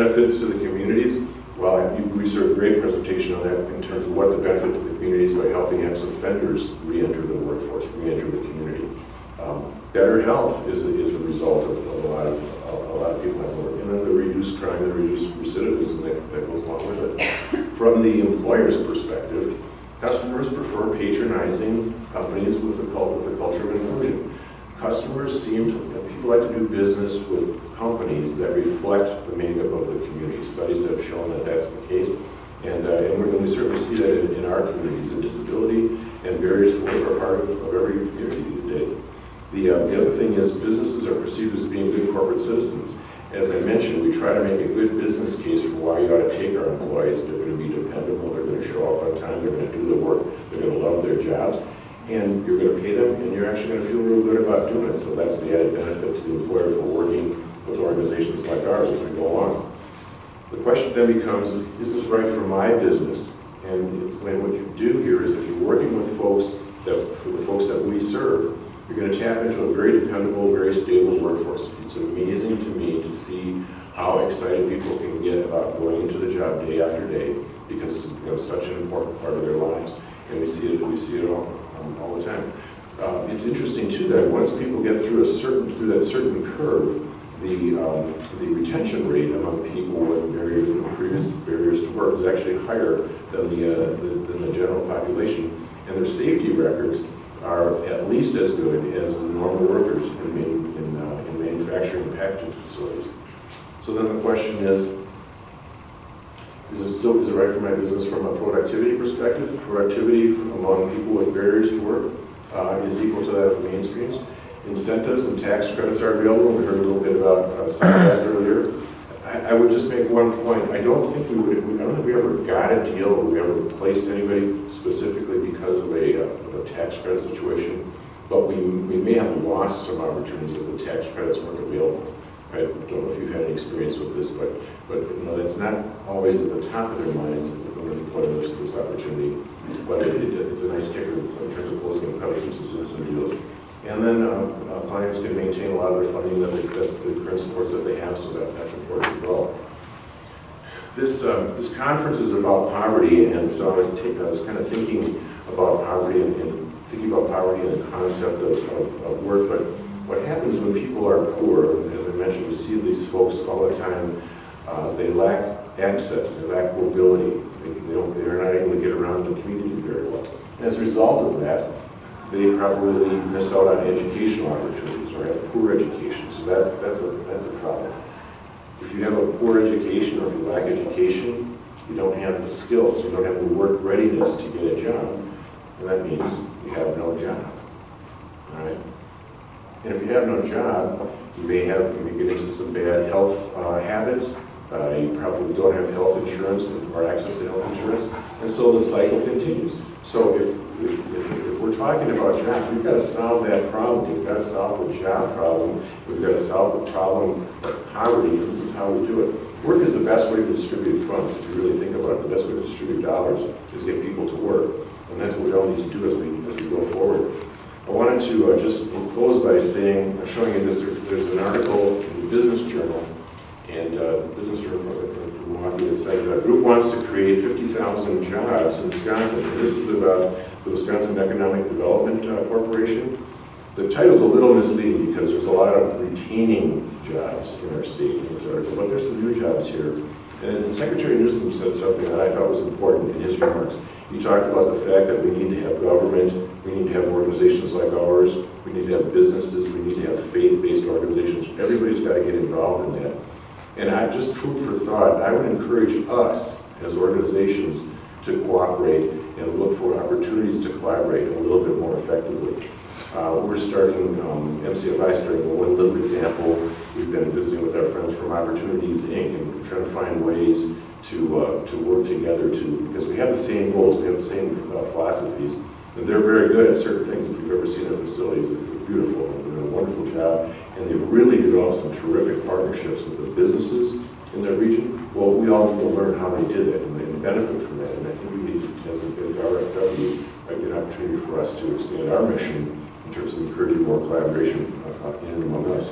benefits to the communities, well, we served a great presentation on that in terms of what the benefit to the communities by helping ex-offenders re-enter the workforce, re-enter the community. Better health is a result of a lot of people at work, and then the reduced crime, the reduced recidivism that goes along with it. From the employer's perspective, customers prefer patronizing companies with a culture of inclusion. Customers people like to do business with companies that reflect the makeup of the community. Studies have shown that that's the case, and we certainly see that in our communities. And disability and barriers to work are part of every community these days. The other thing is businesses are perceived as being good corporate citizens. As I mentioned, we try to make a good business case for why you ought to take our employees. They're going to be dependable, they're going to show up on time, they're going to do the work, they're going to love their jobs, and you're going to pay them, and you're actually going to feel real good about doing it. So that's the added benefit to the employer for working with organizations like ours as we go along. The question then becomes, is this right for my business? And what you do here is if you're working with folks, for the folks that we serve, you're going to tap into a very dependable, very stable workforce. It's amazing to me to see how excited people can get about going into the job day after day, because it's become such an important part of their lives, and we see it all the time. It's interesting too that once people get through that certain curve, the retention rate among people with previous barriers to work is actually higher than the general population, and their safety records are at least as good as the normal workers in manufacturing and packaging facilities. So then the question is it right for my business from a productivity perspective? Productivity among people with barriers to work is equal to that of the mainstreams. Incentives and tax credits are available. We heard a little bit about some of that earlier. I would just make one point. I don't think we ever got a deal or we ever replaced anybody specifically because of a tax credit situation, but we may have lost some opportunities if the tax credits weren't available. I don't know if you've had any experience with this, but that's not always at the top of their minds when an employer looks at this opportunity. But it's a nice kicker in terms of closing competitors and citizen deals. And then clients can maintain a lot of their funding that the current supports that they have, so that's important as well. This conference is about poverty, and so I was kind of thinking about poverty and thinking about poverty and the concept of work. But what happens when people are poor, as I mentioned, we see these folks all the time, they lack access, they lack mobility, they're not able to get around the community very well. And as a result of that, they probably miss out on educational opportunities or have poor education. So that's a problem. If you have a poor education or if you lack education, you don't have the skills, you don't have the work readiness to get a job, and that means you have no job. All right? And if you have no job, you may get into some bad health habits. You probably don't have health insurance or access to health insurance, and so the cycle continues. So if we're talking about jobs, we've got to solve that problem. We've got to solve the job problem. We've got to solve the problem of poverty. This is how we do it. Work is the best way to distribute funds. If you really think about it, the best way to distribute dollars is get people to work, and that's what we all need to do as we go forward. I wanted to just close by showing you this. There's an article in the Business Journal, and the Business Journal from Milwaukee that said a group wants to create 50,000 jobs in Wisconsin. And this is about the Wisconsin Economic Development Corporation. The title's a little misleading because there's a lot of retaining jobs in our state in this article, but there's some new jobs here. And Secretary Newsom said something that I thought was important in his remarks. He talked about the fact that we need to have government, we need to have organizations like ours, we need to have businesses, we need to have faith-based organizations. Everybody's got to get involved in that. And just food for thought, I would encourage us as organizations to cooperate and look for opportunities to collaborate a little bit more effectively. We're starting, MCFI starting one little example. We've been visiting with our friends from Opportunities, Inc. and trying to find ways to work together because we have the same goals, we have the same philosophies, and they're very good at certain things. If you've ever seen their facilities, they're beautiful, they're doing a wonderful job, and they've really developed some terrific partnerships with the businesses in their region. Well, we all need to learn how they did that and benefit from that, and I think we need to, as RFW, a good opportunity for us to expand our mission in terms of encouraging more collaboration in and among us.